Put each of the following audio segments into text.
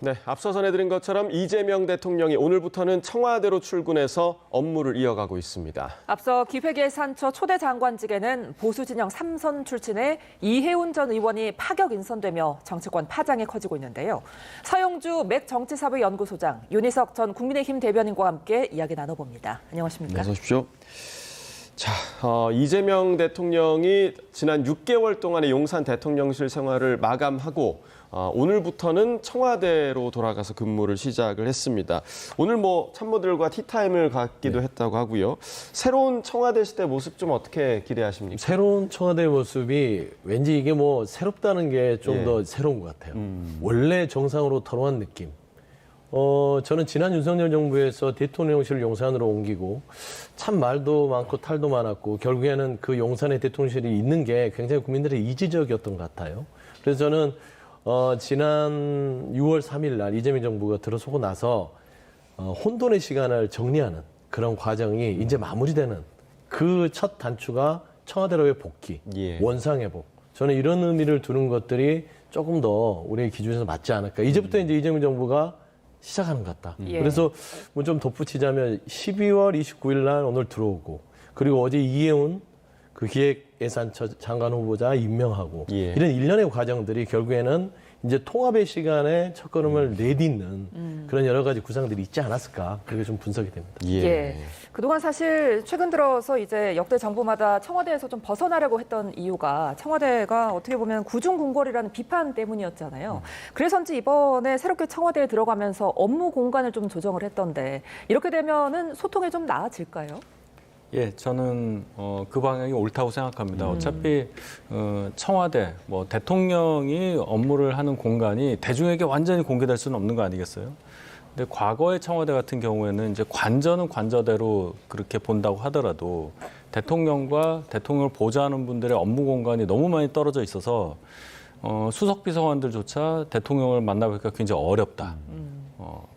네, 앞서 전해드린 것처럼 이재명 대통령이 오늘부터는 청와대로 출근해서 업무를 이어가고 있습니다. 앞서 기획예산처 초대 장관직에는 보수 진영 3선 출신의 이해훈 전 의원이 파격 인선되며 정치권 파장이 커지고 있는데요. 서영주 맥정치사회연구소장, 윤희석 전 국민의힘 대변인과 함께 이야기 나눠봅니다. 안녕하십니까? 어서 오십시오. 자, 이재명 대통령이 지난 6개월 동안의 용산 대통령실 생활을 마감하고 오늘부터는 청와대로 돌아가서 근무를 시작을 했습니다. 오늘 참모들과 티타임을 갖기도 했다고 하고요. 새로운 청와대 시대 모습 좀 어떻게 기대하십니까? 새로운 청와대 모습이 왠지 이게 새롭다는 게 좀 더 새로운 것 같아요. 원래 정상으로 돌아온 느낌. 저는 지난 윤석열 정부에서 대통령실을 용산으로 옮기고 참 말도 많고 탈도 많았고 결국에는 그 용산에 대통령실이 있는 게 굉장히 국민들의 이지적이었던 것 같아요. 그래서 저는 지난 6월 3일 날 이재명 정부가 들어서고 나서 혼돈의 시간을 정리하는 그런 과정이 이제 마무리되는 그 첫 단추가 청와대로의 복귀, 원상회복. 저는 이런 의미를 두는 것들이 조금 더 우리의 기준에서 맞지 않을까. 이제부터 이제 이재명 정부가 시작하는 것 같다. 그래서 좀 덧붙이자면 12월 29일 날 오늘 들어오고 그리고 어제 이해훈 그 기획예산처 장관 후보자 임명하고 이런 일련의 과정들이 결국에는 이제 통합의 시간에 첫걸음을 내딛는 그런 여러 가지 구상들이 있지 않았을까. 그게 좀 분석이 됩니다. 그동안 사실 최근 들어서 이제 역대 정부마다 청와대에서 좀 벗어나려고 했던 이유가 청와대가 어떻게 보면 구중궁궐이라는 비판 때문이었잖아요. 그래서인지 이번에 새롭게 청와대에 들어가면서 업무 공간을 좀 조정을 했던데 이렇게 되면은 소통이 좀 나아질까요? 예, 저는 그 방향이 옳다고 생각합니다. 어차피 청와대, 대통령이 업무를 하는 공간이 대중에게 완전히 공개될 수는 없는 거 아니겠어요? 근데 과거의 청와대 같은 경우에는 이제 관저는 관저대로 그렇게 본다고 하더라도 대통령과 대통령을 보좌하는 분들의 업무 공간이 너무 많이 떨어져 있어서 수석 비서관들조차 대통령을 만나보기가 굉장히 어렵다.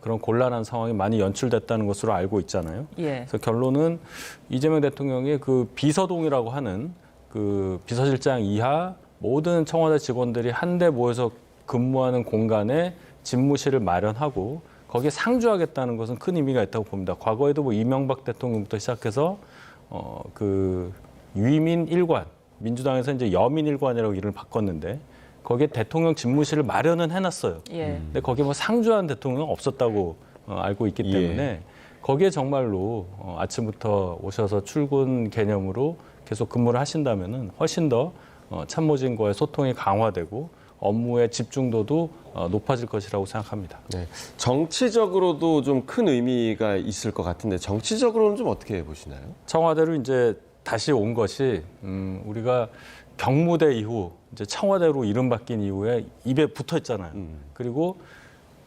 그런 곤란한 상황이 많이 연출됐다는 것으로 알고 있잖아요. 그래서 결론은 이재명 대통령이 그 비서동이라고 하는 그 비서실장 이하 모든 청와대 직원들이 한데 모여서 근무하는 공간에 집무실을 마련하고 거기에 상주하겠다는 것은 큰 의미가 있다고 봅니다. 과거에도 이명박 대통령부터 시작해서 그 유이민 일관, 민주당에서 이제 여민 일관이라고 이름을 바꿨는데 거기에 대통령 집무실을 마련은 해놨어요. 근데 거기에 상주한 대통령은 없었다고 알고 있기 때문에 거기에 정말로 아침부터 오셔서 출근 개념으로 계속 근무를 하신다면은 훨씬 더 참모진과의 소통이 강화되고 업무의 집중도도 높아질 것이라고 생각합니다. 네, 정치적으로도 좀 큰 의미가 있을 것 같은데 정치적으로는 좀 어떻게 보시나요? 청와대로 이제 다시 온 것이 우리가 경무대 이후 이제 청와대로 이름 바뀐 이후에 입에 붙어 있잖아요. 그리고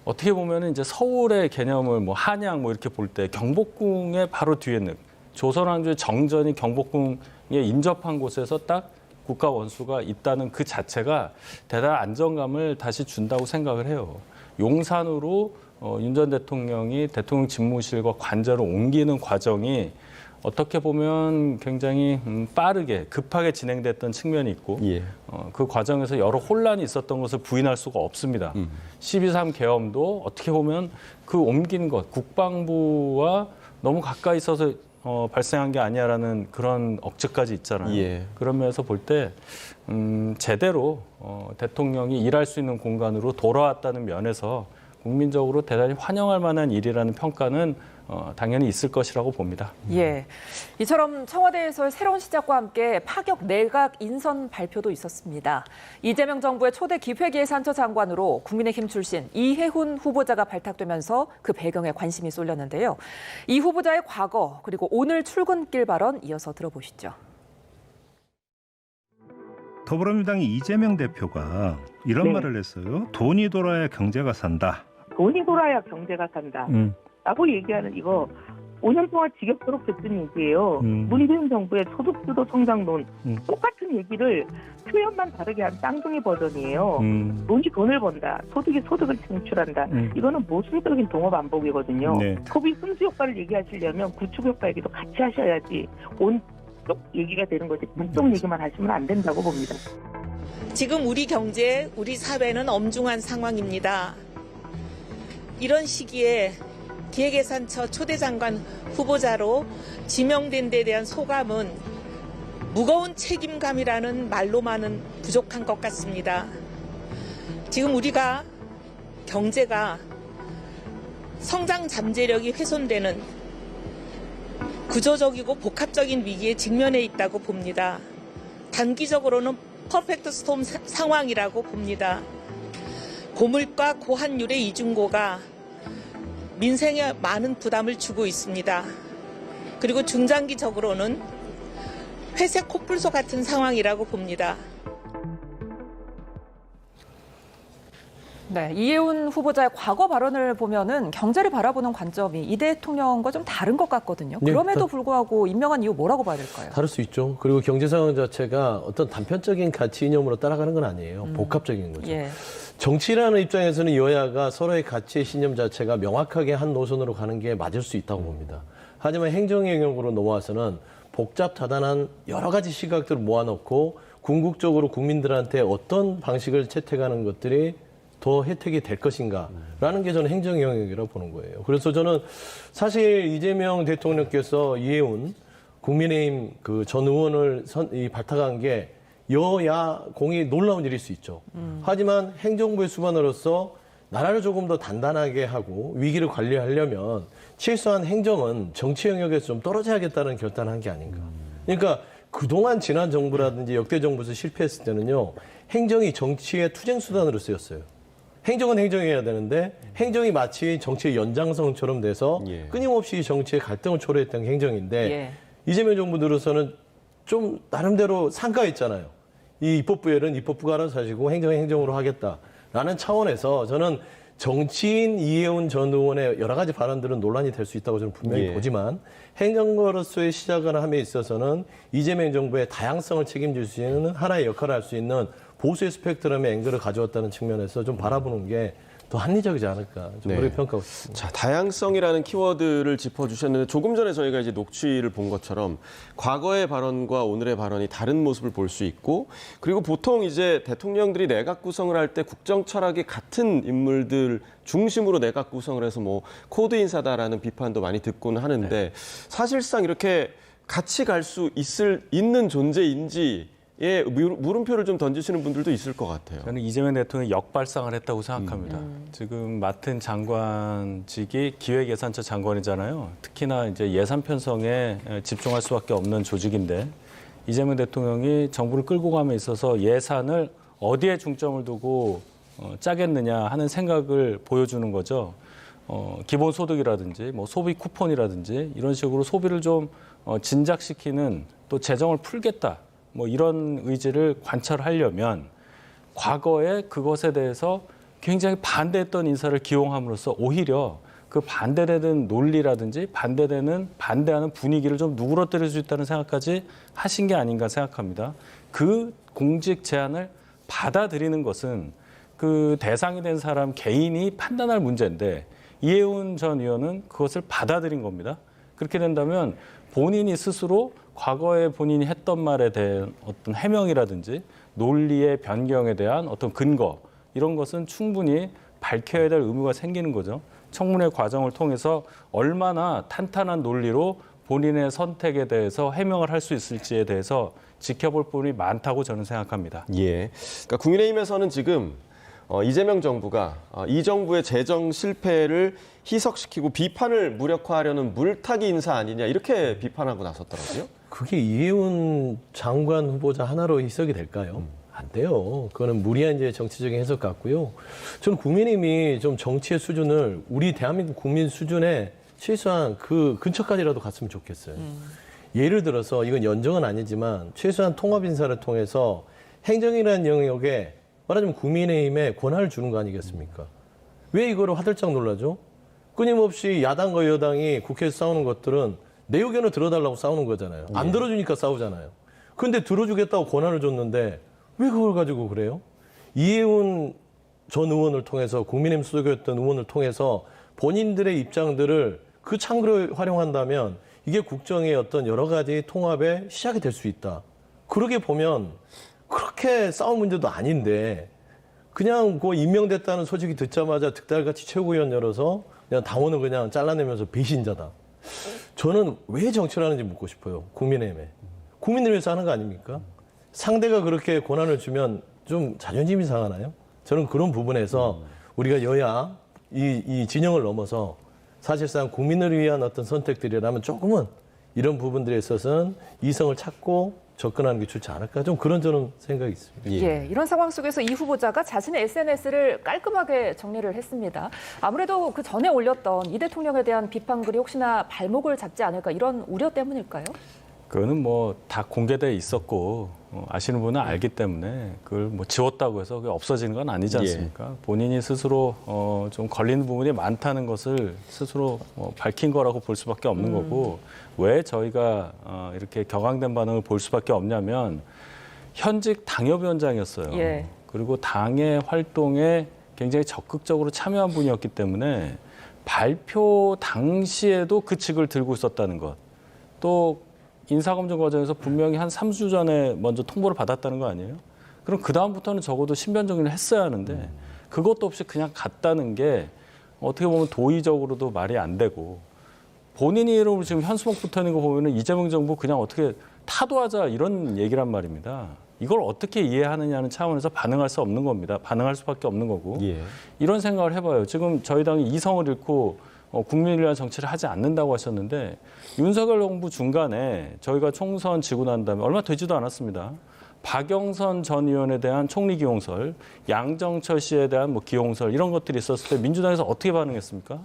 어떻게 보면 이제 서울의 개념을 한양 이렇게 볼 때 경복궁의 바로 뒤에는 조선왕조의 정전이 경복궁에 인접한 곳에서 딱 국가 원수가 있다는 그 자체가 대단한 안정감을 다시 준다고 생각을 해요. 용산으로 윤 전 대통령이 대통령 집무실과 관저를 옮기는 과정이 어떻게 보면 굉장히 빠르게 급하게 진행됐던 측면이 있고 그 과정에서 여러 혼란이 있었던 것을 부인할 수가 없습니다. 12.3 계엄도 어떻게 보면 그 옮긴 것, 국방부와 너무 가까이 있어서 발생한 게 아니야라는 그런 억측까지 있잖아요. 그런 면에서 볼 때 제대로 대통령이 일할 수 있는 공간으로 돌아왔다는 면에서 국민적으로 대단히 환영할 만한 일이라는 평가는 당연히 있을 것이라고 봅니다. 이처럼 청와대에서의 새로운 시작과 함께 파격 내각 인선 발표도 있었습니다. 이재명 정부의 초대 기획예산처 장관으로 국민의힘 출신 이해훈 후보자가 발탁되면서 그 배경에 관심이 쏠렸는데요. 이 후보자의 과거 그리고 오늘 출근길 발언 이어서 들어보시죠. 더불어민주당의 이재명 대표가 이런 말을 했어요. 돈이 돌아야 경제가 산다. 돈이 돌아야 경제가 산다. 라고 얘기하는 이거 5년 동안 지겹도록 듣던 얘기예요. 문재인 정부의 소득주도 성장론 똑같은 얘기를 표현만 다르게 한 쌍둥이 버전이에요. 돈이 돈을 번다. 소득이 소득을 창출한다. 이거는 모순적인 동업 반복이거든요. 소비 승수 효과를 얘기하시려면 구축 효과 얘기도 같이 하셔야지 온쪽 얘기가 되는 거지 문쪽 얘기만 하시면 안 된다고 봅니다. 지금 우리 경제, 우리 사회는 엄중한 상황입니다. 이런 시기에 기획예산처 초대장관 후보자로 지명된 데 대한 소감은 무거운 책임감이라는 말로만은 부족한 것 같습니다. 지금 우리가 경제가 성장 잠재력이 훼손되는 구조적이고 복합적인 위기에 직면해 있다고 봅니다. 단기적으로는 퍼펙트 스톰 상황이라고 봅니다. 고물가 고환율의 이중고가 민생에 많은 부담을 주고 있습니다. 그리고 중장기적으로는 회색 코뿔소 같은 상황이라고 봅니다. 네, 이해훈 후보자의 과거 발언을 보면은 경제를 바라보는 관점이 이 대통령과 좀 다른 것 같거든요. 네, 그럼에도 불구하고 임명한 이유 뭐라고 봐야 될까요? 다를 수 있죠. 그리고 경제 상황 자체가 어떤 단편적인 가치 이념으로 따라가는 건 아니에요. 복합적인 거죠. 예. 정치라는 입장에서는 여야가 서로의 가치의 신념 자체가 명확하게 한 노선으로 가는 게 맞을 수 있다고 봅니다. 하지만 행정 영역으로 넘어와서는 복잡다단한 여러 가지 시각들을 모아놓고 궁극적으로 국민들한테 어떤 방식을 채택하는 것들이 더 혜택이 될 것인가라는 게 저는 행정 영역이라고 보는 거예요. 그래서 저는 사실 이재명 대통령께서 이해훈 국민의힘 그 전 의원을 발탁한 게 여야 공이 놀라운 일일 수 있죠. 하지만 행정부의 수반으로서 나라를 조금 더 단단하게 하고 위기를 관리하려면 최소한 행정은 정치 영역에서 좀 떨어져야겠다는 결단을 한 게 아닌가. 그러니까 그동안 지난 정부라든지 역대 정부에서 실패했을 때는요. 행정이 정치의 투쟁 수단으로 쓰였어요. 행정은 행정해야 되는데 행정이 마치 정치의 연장선처럼 돼서 예. 끊임없이 정치의 갈등을 초래했던 게 행정인데 예. 이재명 정부 들어서는 좀 나름대로 상가했잖아요. 이 입법부에는 입법부가 알아서 하시고 행정은 행정으로 하겠다라는 차원에서 저는 정치인 이해훈 전 의원의 여러 가지 발언들은 논란이 될 수 있다고 저는 분명히 예. 보지만 행정가로서의 시작을 함에 있어서는 이재명 정부의 다양성을 책임질 수 있는 하나의 역할을 할 수 있는 보수의 스펙트럼의 앵글을 가져왔다는 측면에서 좀 바라보는 게 더 합리적이지 않을까 좀 네. 그렇게 평가하고 있습니다. 자, 다양성이라는 키워드를 짚어주셨는데 조금 전에 저희가 이제 녹취를 본 것처럼 과거의 발언과 오늘의 발언이 다른 모습을 볼 수 있고 그리고 보통 이제 대통령들이 내각 구성을 할 때 국정 철학이 같은 인물들 중심으로 내각 구성을 해서 뭐 코드 인사다라는 비판도 많이 듣고는 하는데 사실상 이렇게 같이 갈 수 있는 존재인지 예, 물음표를 좀 던지시는 분들도 있을 것 같아요. 저는 이재명 대통령이 역발상을 했다고 생각합니다. 지금 맡은 장관직이 기획예산처 장관이잖아요. 특히나 이제 예산 편성에 집중할 수밖에 없는 조직인데 이재명 대통령이 정부를 끌고 감에 있어서 예산을 어디에 중점을 두고 짜겠느냐 하는 생각을 보여주는 거죠. 기본소득이라든지 뭐 소비 쿠폰이라든지 이런 식으로 소비를 좀 진작시키는 또 재정을 풀겠다. 뭐 이런 의지를 관철하려면 과거에 그것에 대해서 굉장히 반대했던 인사를 기용함으로써 오히려 그 반대되는 논리라든지 반대하는 분위기를 좀 누그러뜨릴 수 있다는 생각까지 하신 게 아닌가 생각합니다. 그 공직 제안을 받아들이는 것은 그 대상이 된 사람 개인이 판단할 문제인데 이해훈 전 의원은 그것을 받아들인 겁니다. 그렇게 된다면 본인이 스스로 과거에 본인이 했던 말에 대한 어떤 해명이라든지 논리의 변경에 대한 어떤 근거 이런 것은 충분히 밝혀야 될 의무가 생기는 거죠. 청문회 과정을 통해서 얼마나 탄탄한 논리로 본인의 선택에 대해서 해명을 할 수 있을지에 대해서 지켜볼 부분이 많다고 저는 생각합니다. 예. 그러니까 국민의힘에서는 지금 이재명 정부가 이 정부의 재정 실패를 희석시키고 비판을 무력화하려는 물타기 인사 아니냐 이렇게 비판하고 나섰더라고요. 그게 이해훈 장관 후보자 하나로 희석이 될까요? 안 돼요. 그거는 무리한 이제 정치적인 해석 같고요. 저는 국민의힘이 좀 정치의 수준을 우리 대한민국 국민 수준에 최소한 그 근처까지라도 갔으면 좋겠어요. 예를 들어서 이건 연정은 아니지만 최소한 통합 인사를 통해서 행정이라는 영역에 말하자면 국민의힘에 권한을 주는 거 아니겠습니까? 왜 이거를 화들짝 놀라죠? 끊임없이 야당과 여당이 국회에서 싸우는 것들은 내 의견을 들어달라고 싸우는 거잖아요. 안 들어주니까 싸우잖아요. 근데 들어주겠다고 권한을 줬는데 왜 그걸 가지고 그래요? 이해훈 전 의원을 통해서 국민의힘 소속이었던 의원을 통해서 본인들의 입장들을 그 창구를 활용한다면 이게 국정의 어떤 여러 가지 통합의 시작이 될 수 있다. 그러게 보면 그렇게 싸울 문제도 아닌데 그냥 그 임명됐다는 소식이 듣자마자 득달같이 최고위원 열어서 그냥 당원을 그냥 잘라내면서 배신자다. 저는 왜 정치를 하는지 묻고 싶어요. 국민의힘에. 국민을 위해서 하는 거 아닙니까? 상대가 그렇게 권한을 주면 좀 자존심이 상하나요? 저는 그런 부분에서 우리가 여야 이 진영을 넘어서 사실상 국민을 위한 어떤 선택들이라면 조금은 이런 부분들에 있어서는 이성을 찾고 접근하는 게 좋지 않을까? 좀 그런 저는 생각이 있습니다. 예, 이런 상황 속에서 이 후보자가 자신의 SNS를 깔끔하게 정리를 했습니다. 아무래도 그 전에 올렸던 이 대통령에 대한 비판글이 혹시나 발목을 잡지 않을까 이런 우려 때문일까요? 그거는 뭐 다 공개돼 있었고 아시는 분은 알기 때문에 그걸 뭐 지웠다고 해서 그게 없어지는 건 아니지 않습니까? 본인이 스스로 좀 걸리는 부분이 많다는 것을 스스로 밝힌 거라고 볼 수밖에 없는 거고 왜 저희가 이렇게 격앙된 반응을 볼 수밖에 없냐면 현직 당협위원장이었어요. 예. 그리고 당의 활동에 굉장히 적극적으로 참여한 분이었기 때문에 발표 당시에도 그 측을 들고 있었다는 것. 또 인사검증 과정에서 분명히 한 3주 전에 먼저 통보를 받았다는 거 아니에요? 그럼 그다음부터는 적어도 신변 정리를 했어야 하는데 그것도 없이 그냥 갔다는 게 어떻게 보면 도의적으로도 말이 안 되고 본인 이름으로 지금 현수막 붙어 있는 거 보면은 이재명 정부 그냥 어떻게 타도하자 이런 얘기란 말입니다. 이걸 어떻게 이해하느냐는 차원에서 반응할 수 없는 겁니다. 반응할 수밖에 없는 거고. 예. 이런 생각을 해봐요. 지금 저희 당이 이성을 잃고 국민을 위한 정치를 하지 않는다고 하셨는데 윤석열 정부 중간에 저희가 총선 지고 난 다음에 얼마 되지도 않았습니다. 박영선 전 의원에 대한 총리 기용설, 양정철 씨에 대한 뭐 기용설 이런 것들이 있었을 때 민주당에서 어떻게 반응했습니까?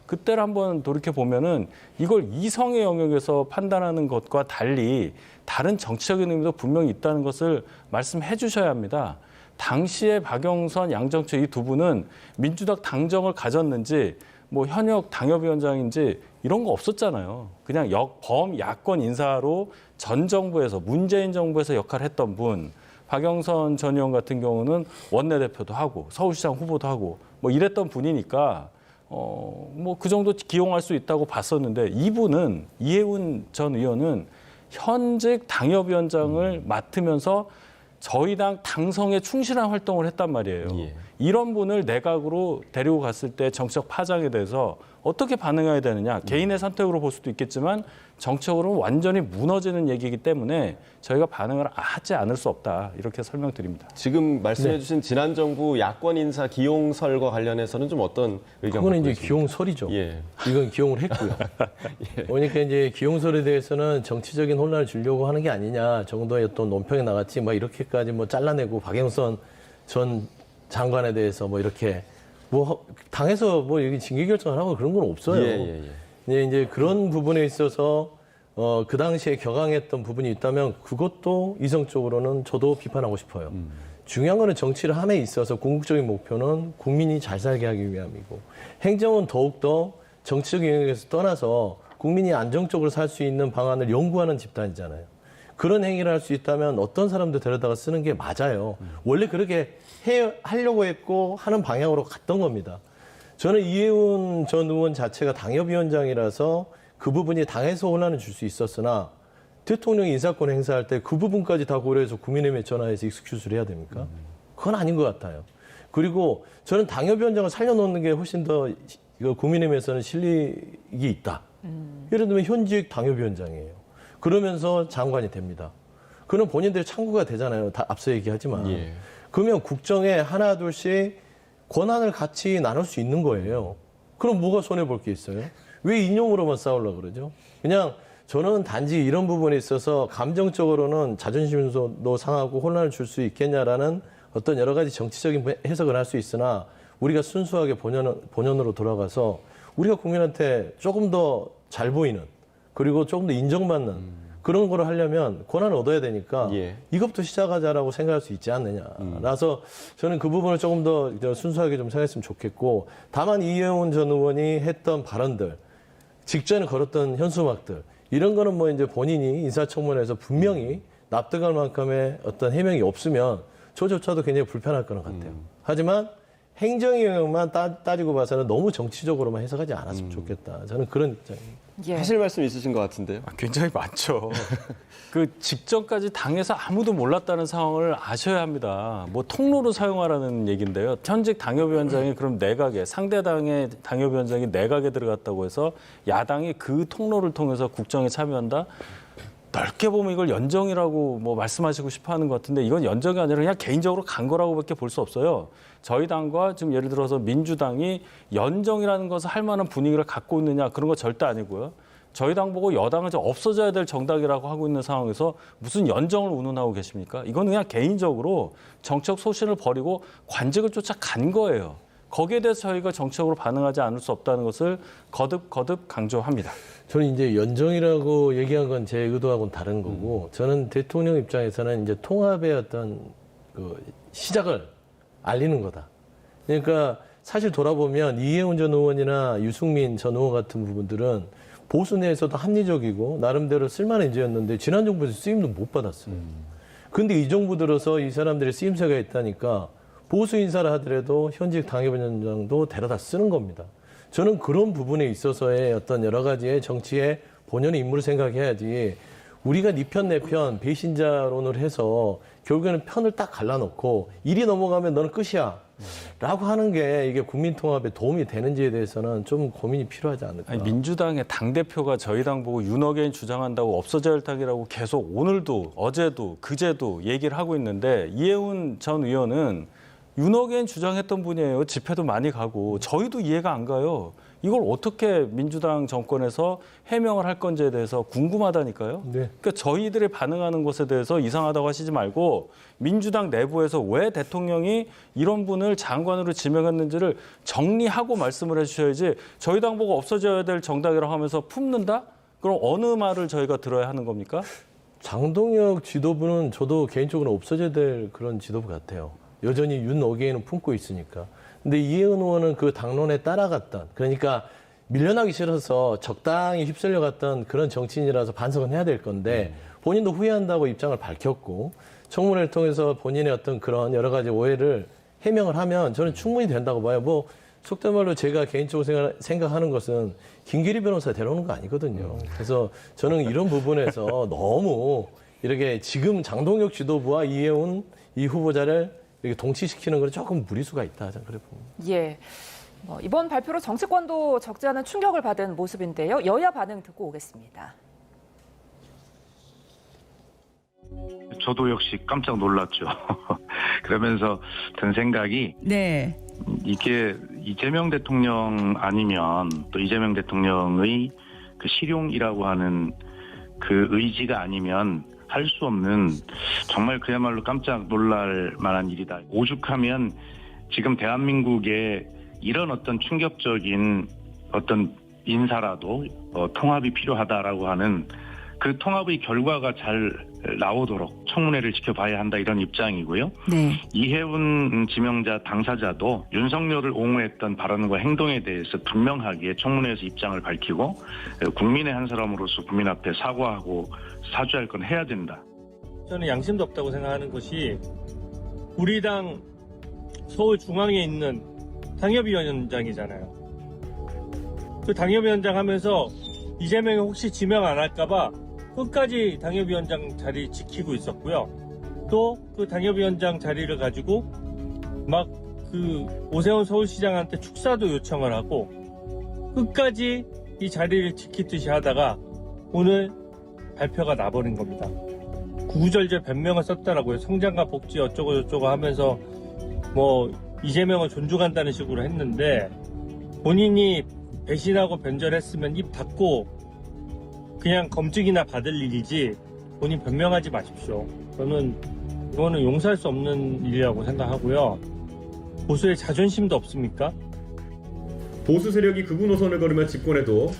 그때를 한번 돌이켜 보면은 이걸 이성의 영역에서 판단하는 것과 달리 다른 정치적인 의미도 분명히 있다는 것을 말씀해 주셔야 합니다. 당시에 박영선, 양정철 이 두 분은 민주당 당정을 가졌는지 뭐 현역 당협위원장인지 이런 거 없었잖아요. 그냥 범야권 인사로 전 정부에서 문재인 정부에서 역할을 했던 분. 박영선 전 의원 같은 경우는 원내대표도 하고 서울시장 후보도 하고 뭐 이랬던 분이니까 뭐 그 정도 기용할 수 있다고 봤었는데 이분은 이해운 전 의원은 현직 당협위원장을 맡으면서 저희 당 당성에 충실한 활동을 했단 말이에요. 예. 이런 분을 내각으로 데리고 갔을 때 정치적 파장에 대해서 어떻게 반응해야 되느냐. 개인의 선택으로 볼 수도 있겠지만 정치적으로 완전히 무너지는 얘기이기 때문에 저희가 반응을 하지 않을 수 없다. 이렇게 설명드립니다. 지금 말씀해 주신 지난 정부 야권 인사 기용설과 관련해서는 좀 어떤 의견 그거는 이제 갖고 계십니까? 기용설이죠. 예. 이건 기용을 했고요. 그러니까 이제 기용설에 대해서는 정치적인 혼란을 주려고 하는 게 아니냐 정도의 어떤 논평이 나갔지 뭐 이렇게까지 뭐 잘라내고 박영선 전 장관에 대해서 뭐 이렇게 뭐 당에서 뭐 여기 징계 결정을 하고 그런 건 없어요. 이제 그런 부분에 있어서 그 당시에 격앙했던 부분이 있다면 그것도 이성적으로는 저도 비판하고 싶어요. 중요한 거는 정치를 함에 있어서 궁극적인 목표는 국민이 잘 살게 하기 위함이고 행정은 더욱더 정치적인 영역에서 떠나서 국민이 안정적으로 살 수 있는 방안을 연구하는 집단이잖아요. 그런 행위를 할 수 있다면 어떤 사람도 데려다가 쓰는 게 맞아요. 원래 그렇게 하려고 했고 하는 방향으로 갔던 겁니다. 저는 이해운 전 의원 자체가 당협위원장이라서 그 부분이 당에서 혼란을 줄 수 있었으나 대통령이 인사권 행사할 때 그 부분까지 다 고려해서 국민의힘에 전화해서 익스큐즈를 해야 됩니까? 그건 아닌 것 같아요. 그리고 저는 당협위원장을 살려놓는 게 훨씬 더 국민의힘에서는 실익이 있다. 예를 들면 현직 당협위원장이에요. 그러면서 장관이 됩니다. 그럼 본인들의 창구가 되잖아요. 다 앞서 얘기하지만. 예. 그러면 국정에 하나 둘씩 권한을 같이 나눌 수 있는 거예요. 그럼 뭐가 손해볼 게 있어요? 왜 인용으로만 싸우려고 그러죠? 그냥 저는 단지 이런 부분에 있어서 감정적으로는 자존심도 상하고 혼란을 줄 수 있겠냐라는 어떤 여러 가지 정치적인 해석을 할 수 있으나 우리가 순수하게 본연으로 돌아가서 우리가 국민한테 조금 더 잘 보이는 그리고 조금 더 인정받는 그런 거를 하려면 권한을 얻어야 되니까 예. 이것부터 시작하자라고 생각할 수 있지 않느냐. 라서 저는 그 부분을 조금 더 순수하게 좀 생각했으면 좋겠고 다만 이해운 전 의원이 했던 발언들 직전에 걸었던 현수막들 이런 거는 뭐 이제 본인이 인사청문회에서 분명히 납득할 만큼의 어떤 해명이 없으면 저조차도 굉장히 불편할 것 같아요. 하지만 행정의 영역만 따지고 봐서는 너무 정치적으로만 해석하지 않았으면 좋겠다. 저는 그런 입장입니다. 예. 하실 말씀 있으신 것 같은데요. 굉장히 많죠. 그 직전까지 당에서 아무도 몰랐다는 상황을 아셔야 합니다. 뭐 통로로 사용하라는 얘기인데요. 현직 당협위원장이 그럼 내각에 상대 당의 당협위원장이 내각에 들어갔다고 해서 야당이 그 통로를 통해서 국정에 참여한다? 넓게 보면 이걸 연정이라고 뭐 말씀하시고 싶어 하는 것 같은데 이건 연정이 아니라 그냥 개인적으로 간 거라고밖에 볼 수 없어요. 저희 당과 지금 예를 들어서 민주당이 연정이라는 것을 할 만한 분위기를 갖고 있느냐 그런 거 절대 아니고요. 저희 당 보고 여당은 좀 없어져야 될 정당이라고 하고 있는 상황에서 무슨 연정을 운운하고 계십니까? 이건 그냥 개인적으로 정책 소신을 버리고 관직을 쫓아 간 거예요. 거기에 대해서 저희가 정책으로 반응하지 않을 수 없다는 것을 거듭 강조합니다. 저는 이제 연정이라고 얘기한 건 제 의도하고는 다른 거고, 저는 대통령 입장에서는 이제 통합의 어떤 그 시작을 알리는 거다. 그러니까 사실 돌아보면 이해훈 전 의원이나 유승민 전 의원 같은 부분들은 보수 내에서도 합리적이고 나름대로 쓸만한 인재였는데 지난 정부에서 쓰임도 못 받았어요. 근데 이 정부 들어서 이 사람들의 쓰임새가 있다니까 보수 인사를 하더라도 현직 당협위원장도 데려다 쓰는 겁니다. 저는 그런 부분에 있어서의 어떤 여러 가지의 정치의 본연의 임무를 생각해야지 우리가 네 편 내 편 배신자론을 해서 결국에는 편을 딱 갈라놓고 일이 넘어가면 너는 끝이야 라고 하는 게 이게 국민통합에 도움이 되는지에 대해서는 좀 고민이 필요하지 않을까. 아니, 민주당의 당대표가 저희 당 보고 윤어게인 주장한다고 없어져야 할 당이라고 계속 오늘도 어제도 그제도 얘기를 하고 있는데 이해훈 전 의원은 윤어게인 주장했던 분이에요. 집회도 많이 가고 저희도 이해가 안 가요. 이걸 어떻게 민주당 정권에서 해명을 할 건지에 대해서 궁금하다니까요. 네. 그러니까 저희들이 반응하는 것에 대해서 이상하다고 하시지 말고 민주당 내부에서 왜 대통령이 이런 분을 장관으로 지명했는지를 정리하고 말씀을 해주셔야지 저희 당 보고 없어져야 될 정당이라고 하면서 품는다? 그럼 어느 말을 저희가 들어야 하는 겁니까? 장동혁 지도부는 저도 개인적으로 없어져야 될 그런 지도부 같아요. 여전히 윤 어게인은 품고 있으니까. 근데 이해은 의원은 그 당론에 따라갔던, 그러니까 밀려나기 싫어서 적당히 휩쓸려 갔던 그런 정치인이라서 반성은 해야 될 건데 본인도 후회한다고 입장을 밝혔고 청문회를 통해서 본인의 어떤 그런 여러 가지 오해를 해명을 하면 저는 충분히 된다고 봐요. 뭐 속된 말로 제가 개인적으로 생각하는 것은 김기리 변호사 데려오는 거 아니거든요. 그래서 저는 이런 부분에서 너무 이렇게 지금 장동혁 지도부와 이해운 이 후보자를 이렇게 동치시키는 건 조금 무리수가 있다. 저는 그래 봅니다. 예. 이번 발표로 정치권도 적지 않은 충격을 받은 모습인데요. 여야 반응 듣고 오겠습니다. 저도 역시 깜짝 놀랐죠. 그러면서 든 생각이 네. 이게 이재명 대통령 아니면 또 이재명 대통령의 그 실용이라고 하는 그 의지가 아니면 할 수 없는 정말 그야말로 깜짝 놀랄 만한 일이다. 오죽하면 지금 대한민국에 이런 어떤 충격적인 어떤 인사라도 통합이 필요하다라고 하는 그 통합의 결과가 잘 나오도록 청문회를 지켜봐야 한다 이런 입장이고요. 네. 이해훈 지명자 당사자도 윤석열을 옹호했던 발언과 행동에 대해서 분명하게 청문회에서 입장을 밝히고 국민의 한 사람으로서 국민 앞에 사과하고 사죄할 건 해야 된다. 저는 양심도 없다고 생각하는 것이 우리 당 서울 중앙에 있는 당협위원장이잖아요. 그 당협위원장 하면서 이재명이 혹시 지명 안 할까봐 끝까지 당협위원장 자리 지키고 있었고요. 또 그 당협위원장 자리를 가지고 막 그 오세훈 서울시장한테 축사도 요청을 하고 끝까지 이 자리를 지키듯이 하다가 오늘 발표가 나버린 겁니다. 구구절절 변명을 썼더라고요. 성장과 복지 어쩌고 저쩌고 하면서 뭐 이재명을 존중한다는 식으로 했는데 본인이 배신하고 변절했으면 입 닫고 그냥 검증이나 받을 일이지 본인 변명하지 마십시오. 저는 이거는 용서할 수 없는 일이라고 생각하고요. 보수의 자존심도 없습니까? 보수 세력이 극우 노선을 걸으며 집권해도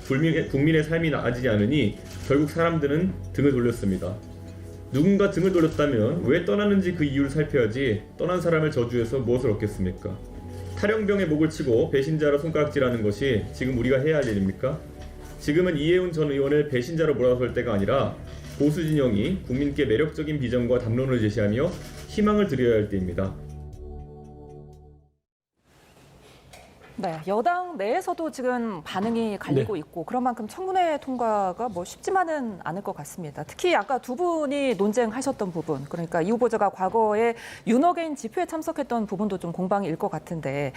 국민의 삶이 나아지지 않으니 결국 사람들은 등을 돌렸습니다. 누군가 등을 돌렸다면 왜 떠났는지 그 이유를 살펴야지 떠난 사람을 저주해서 무엇을 얻겠습니까? 탈영병에 목을 치고 배신자로 손가락질하는 것이 지금 우리가 해야 할 일입니까? 지금은 이해훈 전 의원을 배신자로 몰아설 때가 아니라 보수 진영이 국민께 매력적인 비전과 담론을 제시하며 희망을 드려야 할 때입니다. 네, 여당 내에서도 지금 반응이 갈리고 있고 그런 만큼 청문회 통과가 뭐 쉽지만은 않을 것 같습니다. 특히 아까 두 분이 논쟁하셨던 부분, 그러니까 이 후보자가 과거에 윤어게인 집회에 참석했던 부분도 좀 공방일 것 같은데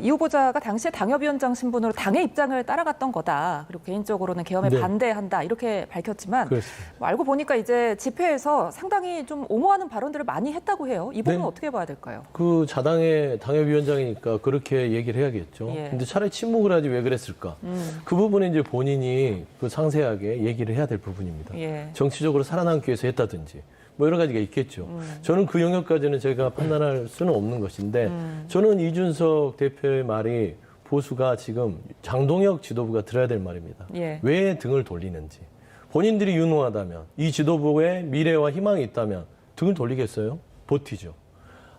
이 후보자가 당시에 당협위원장 신분으로 당의 입장을 따라갔던 거다. 그리고 개인적으로는 계엄에 반대한다 이렇게 밝혔지만 뭐 알고 보니까 이제 집회에서 상당히 좀 옹호하는 발언들을 많이 했다고 해요. 이 부분은 어떻게 봐야 될까요? 그 자당의 당협위원장이니까 그렇게 얘기를 해야겠죠. 근데 차라리 침묵을 하지 왜 그랬을까? 그 부분은 이제 본인이 그 상세하게 얘기를 해야 될 부분입니다. 정치적으로 살아남기 위해서 했다든지 뭐 여러 가지가 있겠죠. 저는 그 영역까지는 제가 판단할 수는 없는 것인데 저는 이준석 대표의 말이 보수가 지금 장동혁 지도부가 들어야 될 말입니다. 왜 등을 돌리는지. 본인들이 유능하다면 이 지도부에 미래와 희망이 있다면 등을 돌리겠어요? 버티죠.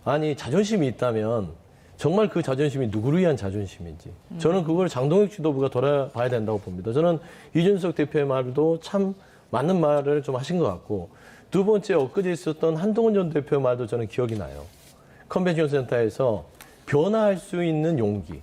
아니 자존심이 있다면 정말 그 자존심이 누구를 위한 자존심인지 저는 그걸 장동혁 지도부가 돌아봐야 된다고 봅니다. 저는 이준석 대표의 말도 참 맞는 말을 좀 하신 것 같고 두 번째 엊그제 있었던 한동훈 전 대표의 말도 저는 기억이 나요. 컨벤션 센터에서 변화할 수 있는 용기.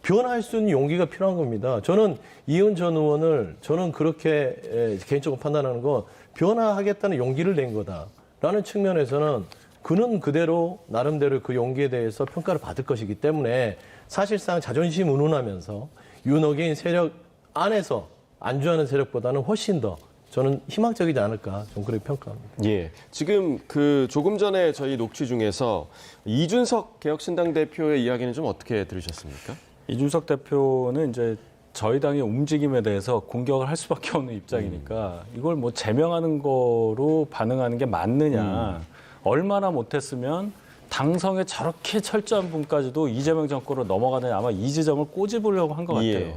변화할 수 있는 용기가 필요한 겁니다. 저는 이은 전 의원을 저는 그렇게 개인적으로 판단하는 건 변화하겠다는 용기를 낸 거다라는 측면에서는 그는 그대로 나름대로 그 용기에 대해서 평가를 받을 것이기 때문에 사실상 자존심 운운하면서 윤어게인 세력 안에서 안주하는 세력보다는 훨씬 더 저는 희망적이지 않을까 좀 그렇게 평가합니다. 예, 지금 그 조금 전에 저희 녹취 중에서 이준석 개혁신당 대표의 이야기는 좀 어떻게 들으셨습니까? 이준석 대표는 이제 저희 당의 움직임에 대해서 공격을 할 수밖에 없는 입장이니까 이걸 뭐 제명하는 거로 반응하는 게 맞느냐. 얼마나 못했으면 당성에 저렇게 철저한 분까지도 이재명 정권으로 넘어가느냐 아마 이 지점을 꼬집으려고 한 것 같아요.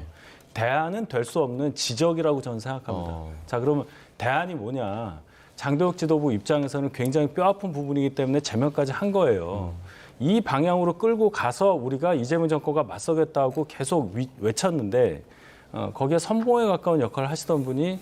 대안은 될 수 없는 지적이라고 저는 생각합니다. 자, 그러면 대안이 뭐냐. 장동혁 지도부 입장에서는 굉장히 뼈아픈 부분이기 때문에 제명까지 한 거예요. 이 방향으로 끌고 가서 우리가 이재명 정권과 맞서겠다고 계속 외쳤는데 거기에 선봉에 가까운 역할을 하시던 분이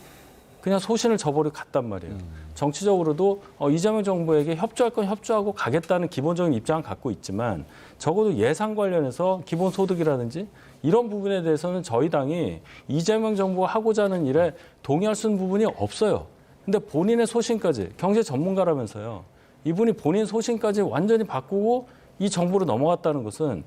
그냥 소신을 저버리고 갔단 말이에요. 정치적으로도 이재명 정부에게 협조할 건 협조하고 가겠다는 기본적인 입장을 갖고 있지만 적어도 예산 관련해서 기본소득이라든지 이런 부분에 대해서는 저희 당이 이재명 정부가 하고자 하는 일에 동의할 수 있는 부분이 없어요. 근데 본인의 소신까지, 경제 전문가라면서요. 이분이 본인 소신까지 완전히 바꾸고 이 정부로 넘어갔다는 것은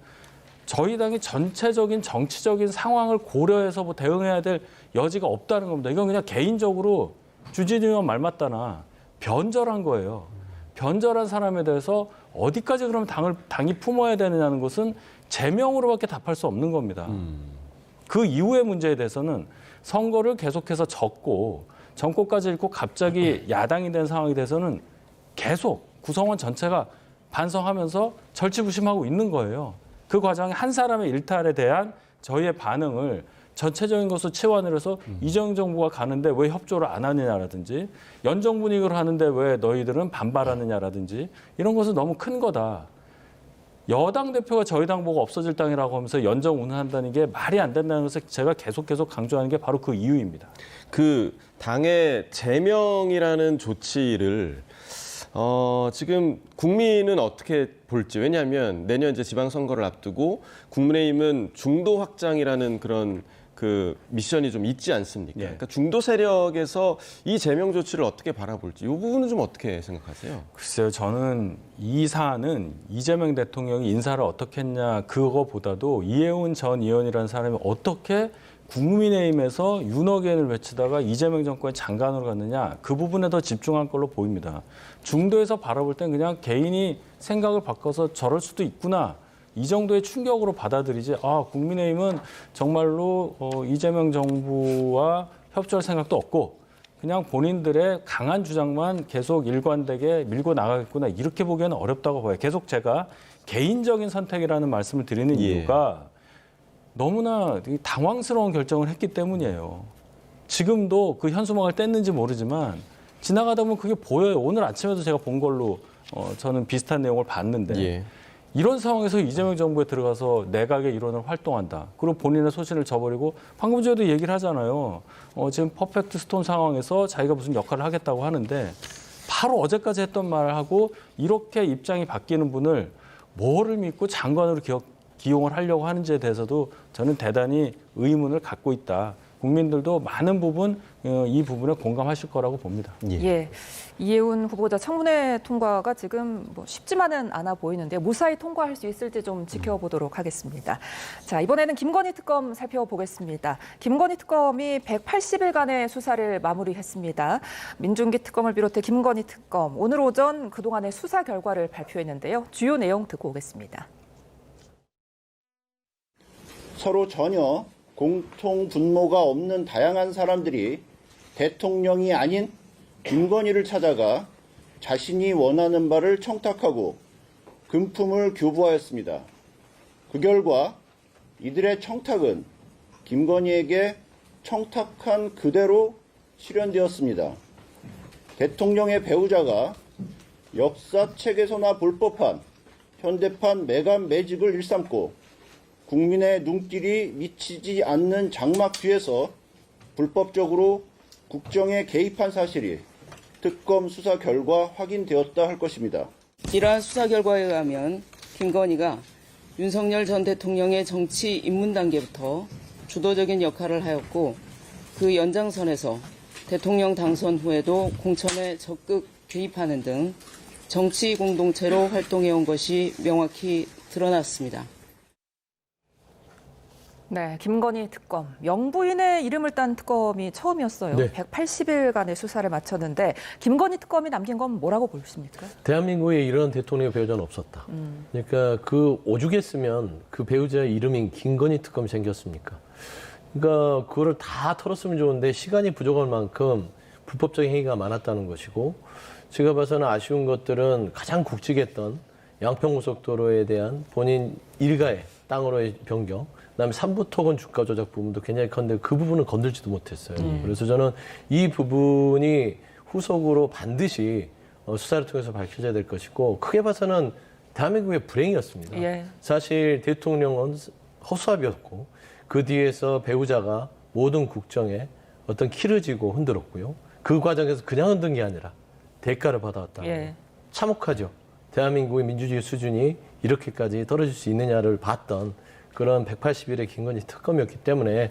저희 당이 전체적인 정치적인 상황을 고려해서 뭐 대응해야 될 여지가 없다는 겁니다. 이건 그냥 개인적으로 주진우 의원 말 맞다나 변절한 거예요. 변절한 사람에 대해서 어디까지 그러면 당이 품어야 되느냐는 것은 제명으로밖에 답할 수 없는 겁니다. 그 이후의 문제에 대해서는 선거를 계속해서 졌고 정권까지 잃고 갑자기 야당이 된 상황에 대해서는 계속 구성원 전체가 반성하면서 절치부심하고 있는 거예요. 그 과정에 한 사람의 일탈에 대한 저희의 반응을 전체적인 것으로 치환을 해서 이재명 정부가 가는데 왜 협조를 안 하느냐라든지 연정 분위기로 하는데 왜 너희들은 반발하느냐라든지 이런 것은 너무 큰 거다. 여당 대표가 저희 당 보고 없어질 당이라고 하면서 연정 운운한다는 게 말이 안 된다는 것을 제가 계속 강조하는 게 바로 그 이유입니다. 그 당의 제명이라는 조치를 지금 국민은 어떻게 볼지. 왜냐하면 내년 이제 지방선거를 앞두고 국민의힘은 중도 확장이라는 그런 그 미션이 좀 있지 않습니까? 그러니까 중도 세력에서 이 제명 조치를 어떻게 바라볼지 이 부분은 좀 어떻게 생각하세요? 글쎄요, 저는 이 사안은 이재명 대통령이 인사를 어떻게 했냐 그거보다도 이해운 전 의원이라는 사람이 어떻게 국민의힘에서 윤어게인을 외치다가 이재명 정권의 장관으로 갔느냐 그 부분에 더 집중한 걸로 보입니다. 중도에서 바라볼 땐 그냥 개인이 생각을 바꿔서 저럴 수도 있구나. 이 정도의 충격으로 받아들이지 국민의힘은 정말로 이재명 정부와 협조할 생각도 없고 그냥 본인들의 강한 주장만 계속 일관되게 밀고 나가겠구나 이렇게 보기에는 어렵다고 봐요. 계속 제가 개인적인 선택이라는 말씀을 드리는 이유가 너무나 당황스러운 결정을 했기 때문이에요. 지금도 그 현수막을 뗐는지 모르지만 지나가다 보면 그게 보여요. 오늘 아침에도 제가 본 걸로 저는 비슷한 내용을 봤는데 이런 상황에서 이재명 정부에 들어가서 내각의 일원을 활동한다. 그리고 본인의 소신을 저버리고 방금 전에도 얘기를 하잖아요. 지금 퍼펙트 스톰 상황에서 자기가 무슨 역할을 하겠다고 하는데 바로 어제까지 했던 말을 하고 이렇게 입장이 바뀌는 분을 뭐를 믿고 장관으로 기용을 하려고 하는지에 대해서도 저는 대단히 의문을 갖고 있다. 국민들도 많은 부분 이 부분에 공감하실 거라고 봅니다. 예. 이해훈 후보자 청문회 통과가 지금 쉽지만은 않아 보이는데 무사히 통과할 수 있을지 좀 지켜보도록 하겠습니다. 자, 이번에는 김건희 특검 살펴보겠습니다. 김건희 특검이 180일간의 수사를 마무리했습니다. 민중기 특검을 비롯해 김건희 특검 오늘 오전 그동안의 수사 결과를 발표했는데요. 주요 내용 듣고 오겠습니다. 서로 전혀 공통 분모가 없는 다양한 사람들이 대통령이 아닌 김건희를 찾아가 자신이 원하는 바를 청탁하고 금품을 교부하였습니다. 그 결과 이들의 청탁은 김건희에게 청탁한 그대로 실현되었습니다. 대통령의 배우자가 역사책에서나 볼 법한 현대판 매감 매직을 일삼고 국민의 눈길이 미치지 않는 장막 뒤에서 불법적으로 국정에 개입한 사실이 특검 수사 결과 확인되었다 할 것입니다. 이러한 수사 결과에 의하면 김건희가 윤석열 전 대통령의 정치 입문 단계부터 주도적인 역할을 하였고 그 연장선에서 대통령 당선 후에도 공천에 적극 개입하는 등 정치 공동체로 활동해온 것이 명확히 드러났습니다. 네, 김건희 특검. 영부인의 이름을 딴 특검이 처음이었어요. 네. 180일간의 수사를 마쳤는데 김건희 특검이 남긴 건 뭐라고 보십니까? 대한민국에 이런 대통령의 배우자는 없었다. 그러니까 그 오죽했으면 그 배우자의 이름인 김건희 특검이 생겼습니까? 그러니까 그거를 다 털었으면 좋은데 시간이 부족할 만큼 불법적인 행위가 많았다는 것이고 제가 봐서는 아쉬운 것들은 가장 굵직했던 양평고속도로에 대한 본인 일가의 땅으로의 변경, 그다음에 삼부토건 주가 조작 부분도 굉장히 큰데 그 부분은 건들지도 못했어요. 그래서 저는 이 부분이 후속으로 반드시 수사를 통해서 밝혀져야 될 것이고 크게 봐서는 대한민국의 불행이었습니다. 예. 사실 대통령은 허수아비였고 그 뒤에서 배우자가 모든 국정에 어떤 키를 쥐고 흔들었고요. 그 과정에서 그냥 흔든 게 아니라 대가를 받아왔다는 거. 참혹하죠. 대한민국의 민주주의 수준이 이렇게까지 떨어질 수 있느냐를 봤던 그런 180일의 김건희 특검이었기 때문에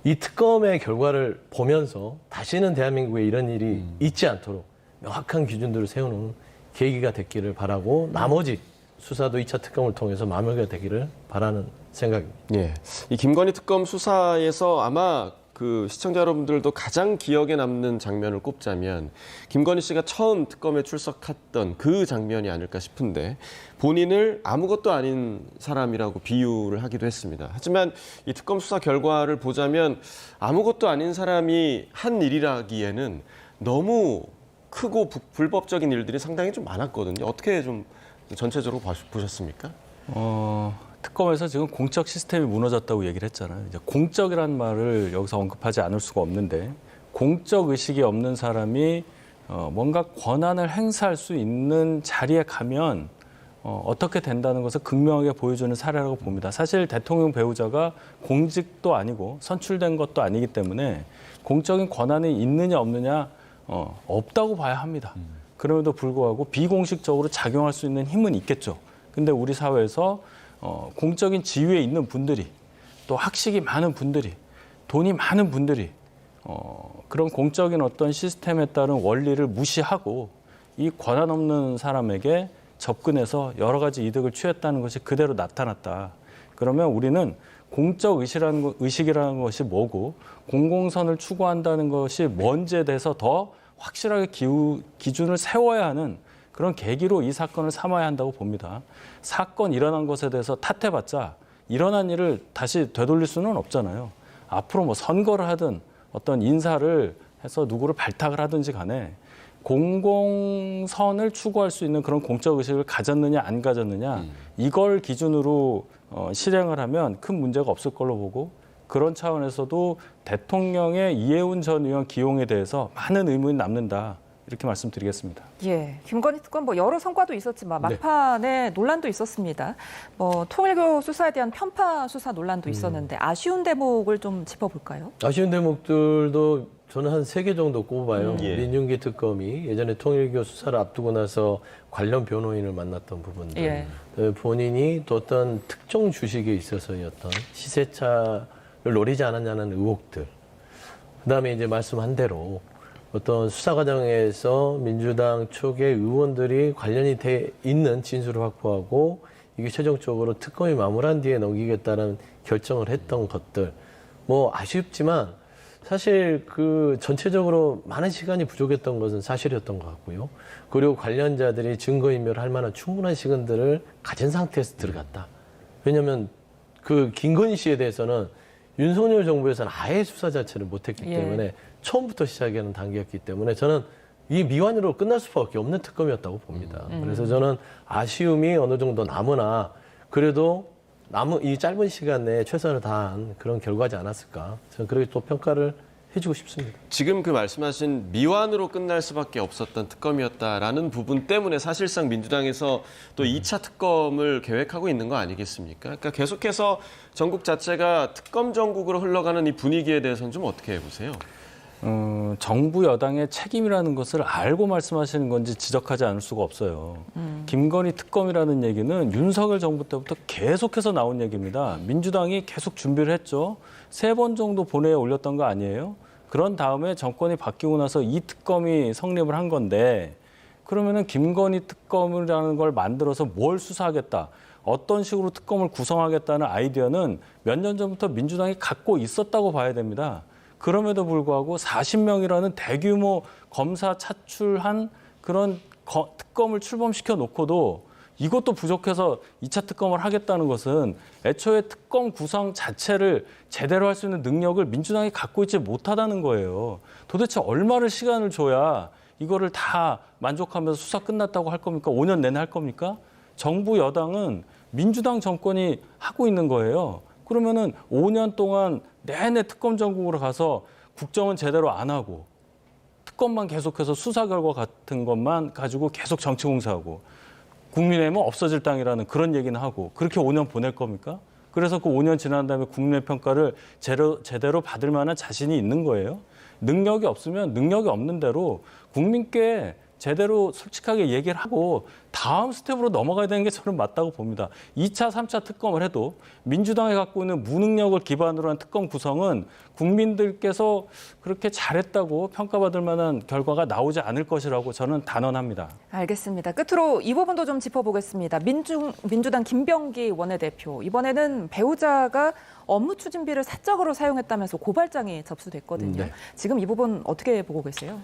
이 특검의 결과를 보면서 다시는 대한민국에 이런 일이 있지 않도록 명확한 기준들을 세우는 계기가 됐기를 바라고 나머지 수사도 2차 특검을 통해서 마무리가 되기를 바라는 생각입니다. 예. 이 김건희 특검 수사에서 아마 그 시청자 여러분들도 가장 기억에 남는 장면을 꼽자면 김건희 씨가 처음 특검에 출석했던 그 장면이 아닐까 싶은데 본인을 아무것도 아닌 사람이라고 비유를 하기도 했습니다. 하지만 이 특검 수사 결과를 보자면 아무것도 아닌 사람이 한 일이라기에는 너무 크고 불법적인 일들이 상당히 좀 많았거든요. 어떻게 좀 전체적으로 보셨습니까? 특검에서 지금 공적 시스템이 무너졌다고 얘기를 했잖아요. 이제 공적이라는 말을 여기서 언급하지 않을 수가 없는데 공적 의식이 없는 사람이 뭔가 권한을 행사할 수 있는 자리에 가면 어떻게 된다는 것을 극명하게 보여주는 사례라고 봅니다. 사실 대통령 배우자가 공직도 아니고 선출된 것도 아니기 때문에 공적인 권한이 있느냐 없느냐 없다고 봐야 합니다. 그럼에도 불구하고 비공식적으로 작용할 수 있는 힘은 있겠죠. 근데 우리 사회에서 공적인 지위에 있는 분들이 또 학식이 많은 분들이 돈이 많은 분들이 그런 공적인 어떤 시스템에 따른 원리를 무시하고 이 권한 없는 사람에게 접근해서 여러 가지 이득을 취했다는 것이 그대로 나타났다. 그러면 우리는 공적 의식이라는 것이 뭐고 공공선을 추구한다는 것이 뭔지에 대해서 더 확실하게 기준을 세워야 하는 그런 계기로 이 사건을 삼아야 한다고 봅니다. 사건 일어난 것에 대해서 탓해봤자 일어난 일을 다시 되돌릴 수는 없잖아요. 앞으로 뭐 선거를 하든 어떤 인사를 해서 누구를 발탁을 하든지 간에 공공선을 추구할 수 있는 그런 공적 의식을 가졌느냐 안 가졌느냐 이걸 기준으로 실행을 하면 큰 문제가 없을 걸로 보고 그런 차원에서도 대통령의 이해훈 전 의원 기용에 대해서 많은 의문이 남는다. 이렇게 말씀드리겠습니다. 예, 김건희 특검 뭐 여러 성과도 있었지만 막판에 논란도 있었습니다. 뭐 통일교 수사에 대한 편파 수사 논란도 있었는데 아쉬운 대목을 좀 짚어볼까요? 아쉬운 대목들도 저는 한 3개 정도 꼽아요. 민중기 특검이 예전에 통일교 수사를 앞두고 나서 관련 변호인을 만났던 부분들, 본인이 또 어떤 특정 주식에 있어서의 어떤 시세차를 노리지 않았냐는 의혹들, 그다음에 이제 말씀한 대로 어떤 수사 과정에서 민주당 쪽의 의원들이 관련이 돼 있는 진술을 확보하고 이게 최종적으로 특검이 마무리한 뒤에 넘기겠다는 결정을 했던 것들, 뭐 아쉽지만 사실 그 전체적으로 많은 시간이 부족했던 것은 사실이었던 것 같고요. 그리고 관련자들이 증거인멸을 할 만한 충분한 시간들을 가진 상태에서 들어갔다. 왜냐하면 그 김건희 씨에 대해서는 윤석열 정부에서는 아예 수사 자체를 못했기 때문에 처음부터 시작하는 단계였기 때문에 저는 이 미완으로 끝날 수밖에 없는 특검이었다고 봅니다. 그래서 저는 아쉬움이 어느 정도 남으나 그래도 이 짧은 시간 내에 최선을 다한 그런 결과지 않았을까. 저는 그렇게 또 평가를 해주고 싶습니다. 지금 그 말씀하신 미완으로 끝날 수밖에 없었던 특검이었다라는 부분 때문에 사실상 민주당에서 또 2차 특검을 계획하고 있는 거 아니겠습니까? 그러니까 계속해서 전국 자체가 특검 전국으로 흘러가는 이 분위기에 대해서는 좀 어떻게 보세요? 정부 여당의 책임이라는 것을 알고 말씀하시는 건지 지적하지 않을 수가 없어요. 김건희 특검이라는 얘기는 윤석열 정부 때부터 계속해서 나온 얘기입니다. 민주당이 계속 준비를 했죠. 3번 정도 본회의에 올렸던 거 아니에요? 그런 다음에 정권이 바뀌고 나서 이 특검이 성립을 한 건데 그러면은 김건희 특검이라는 걸 만들어서 뭘 수사하겠다. 어떤 식으로 특검을 구성하겠다는 아이디어는 몇 년 전부터 민주당이 갖고 있었다고 봐야 됩니다. 그럼에도 불구하고 40명이라는 대규모 검사 차출한 그런 특검을 출범시켜 놓고도 이것도 부족해서 2차 특검을 하겠다는 것은 애초에 특검 구성 자체를 제대로 할 수 있는 능력을 민주당이 갖고 있지 못하다는 거예요. 도대체 얼마를 시간을 줘야 이거를 다 만족하면서 수사 끝났다고 할 겁니까? 5년 내내 할 겁니까? 정부 여당은 민주당 정권이 하고 있는 거예요. 그러면은 5년 동안 내내 특검 전국으로 가서 국정은 제대로 안 하고 특검만 계속해서 수사 결과 같은 것만 가지고 계속 정치 공세하고 국민의힘은 없어질 당이라는 그런 얘기는 하고 그렇게 5년 보낼 겁니까? 그래서 그 5년 지난 다음에 국민의 평가를 제대로 받을 만한 자신이 있는 거예요. 능력이 없으면 능력이 없는 대로 국민께 제대로 솔직하게 얘기를 하고 다음 스텝으로 넘어가야 되는 게 저는 맞다고 봅니다. 2차, 3차 특검을 해도 민주당이 갖고 있는 무능력을 기반으로 한 특검 구성은 국민들께서 그렇게 잘했다고 평가받을 만한 결과가 나오지 않을 것이라고 저는 단언합니다. 알겠습니다. 끝으로 이 부분도 좀 짚어보겠습니다. 민주당 김병기 원내대표. 이번에는 배우자가 업무 추진비를 사적으로 사용했다면서 고발장이 접수됐거든요. 지금 이 부분 어떻게 보고 계세요?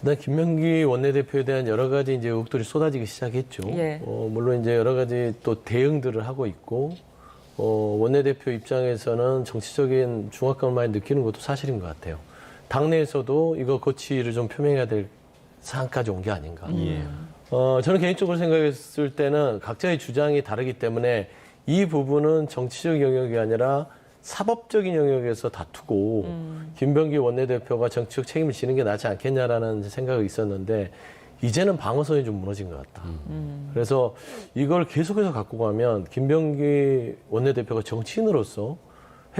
일단 김명기 원내대표에 대한 여러 가지 이제 의혹들이 쏟아지기 시작했죠. 물론 이제 여러 가지 또 대응들을 하고 있고 원내대표 입장에서는 정치적인 중압감을 많이 느끼는 것도 사실인 것 같아요. 당내에서도 이거 거취를 좀 표명해야 될 상황까지 온 게 아닌가. 저는 개인적으로 생각했을 때는 각자의 주장이 다르기 때문에 이 부분은 정치적 영역이 아니라 사법적인 영역에서 다투고 김병기 원내대표가 정치적 책임을 지는 게 낫지 않겠냐라는 생각이 있었는데 이제는 방어선이 좀 무너진 것 같다. 그래서 이걸 계속해서 갖고 가면 김병기 원내대표가 정치인으로서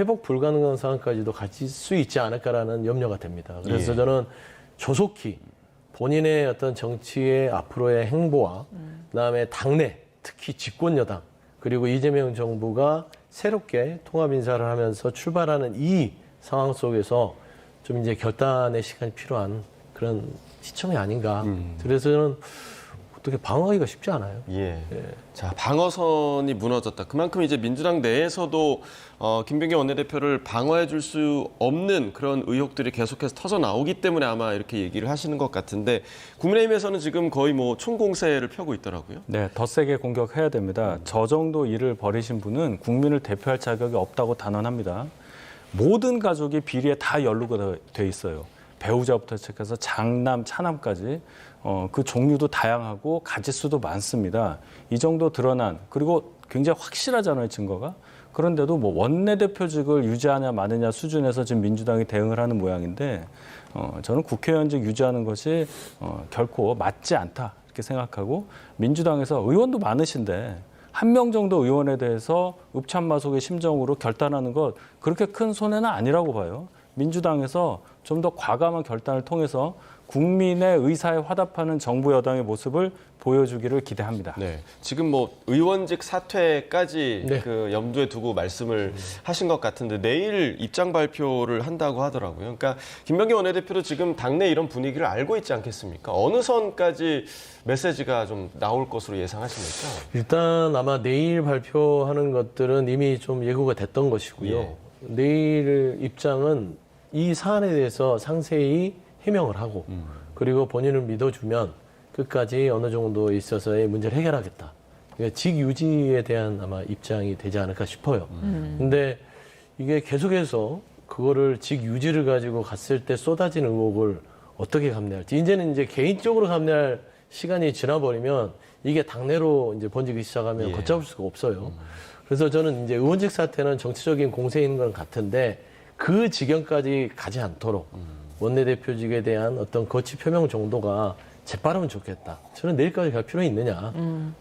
회복 불가능한 상황까지도 가질 수 있지 않을까라는 염려가 됩니다. 그래서 저는 조속히 본인의 어떤 정치의 앞으로의 행보와 그다음에 당내 특히 집권 여당 그리고 이재명 정부가 새롭게 통합 인사를 하면서 출발하는 이 상황 속에서 좀 이제 결단의 시간이 필요한 그런 시점이 아닌가. 그래서 저는 어떻게 방어하기가 쉽지 않아요. 자, 방어선이 무너졌다. 그만큼 이제 민주당 내에서도 김병기 원내대표를 방어해 줄 수 없는 그런 의혹들이 계속해서 터져 나오기 때문에 아마 이렇게 얘기를 하시는 것 같은데 국민의힘에서는 지금 거의 뭐 총공세를 펴고 있더라고요. 네, 더 세게 공격해야 됩니다. 저 정도 일을 벌이신 분은 국민을 대표할 자격이 없다고 단언합니다. 모든 가족이 비리에 다 연루가 돼 있어요. 배우자부터 시작해서 장남, 차남까지 그 종류도 다양하고 가짓수도 많습니다. 이 정도 드러난 그리고 굉장히 확실하잖아요, 증거가. 그런데도 뭐 원내대표직을 유지하냐 마느냐 수준에서 지금 민주당이 대응을 하는 모양인데 저는 국회의원직 유지하는 것이 결코 맞지 않다 이렇게 생각하고 민주당에서 의원도 많으신데 한 명 정도 의원에 대해서 읍참마속의 심정으로 결단하는 것 그렇게 큰 손해는 아니라고 봐요. 민주당에서 좀 더 과감한 결단을 통해서 국민의 의사에 화답하는 정부 여당의 모습을 보여주기를 기대합니다. 네, 지금 뭐 의원직 사퇴까지 네. 그 염두에 두고 말씀을 하신 것 같은데 내일 입장 발표를 한다고 하더라고요. 그러니까 김병기 원내대표도 지금 당내 이런 분위기를 알고 있지 않겠습니까? 어느 선까지 메시지가 좀 나올 것으로 예상하십니까? 일단 아마 내일 발표하는 것들은 이미 좀 예고가 됐던 것이고요. 예. 내일 입장은 이 사안에 대해서 상세히 해명을 하고 그리고 본인을 믿어주면 끝까지 어느 정도 있어서의 문제를 해결하겠다. 그러니까 직 유지에 대한 아마 입장이 되지 않을까 싶어요. 근데 이게 계속해서 그거를 직 유지를 가지고 갔을 때 쏟아진 의혹을 어떻게 감내할지. 이제는 이제 개인적으로 감내할 시간이 지나버리면 이게 당내로 이제 번지기 시작하면 예. 걷잡을 수가 없어요. 그래서 저는 이제 의원직 사퇴는 정치적인 공세인 건 같은데 그 지경까지 가지 않도록 원내대표직에 대한 어떤 거치 표명 정도가 재빠르면 좋겠다. 저는 내일까지 갈 필요 있느냐.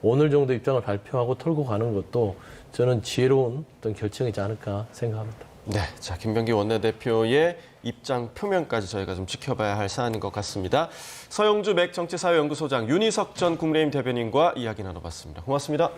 오늘 정도 입장을 발표하고 털고 가는 것도 저는 지혜로운 어떤 결정이지 않을까 생각합니다. 네, 자 김병기 원내대표의 입장 표명까지 저희가 좀 지켜봐야 할 사안인 것 같습니다. 서영주 맥정치사회연구소장 윤희석 전 국민의힘 대변인과 이야기 나눠봤습니다. 고맙습니다.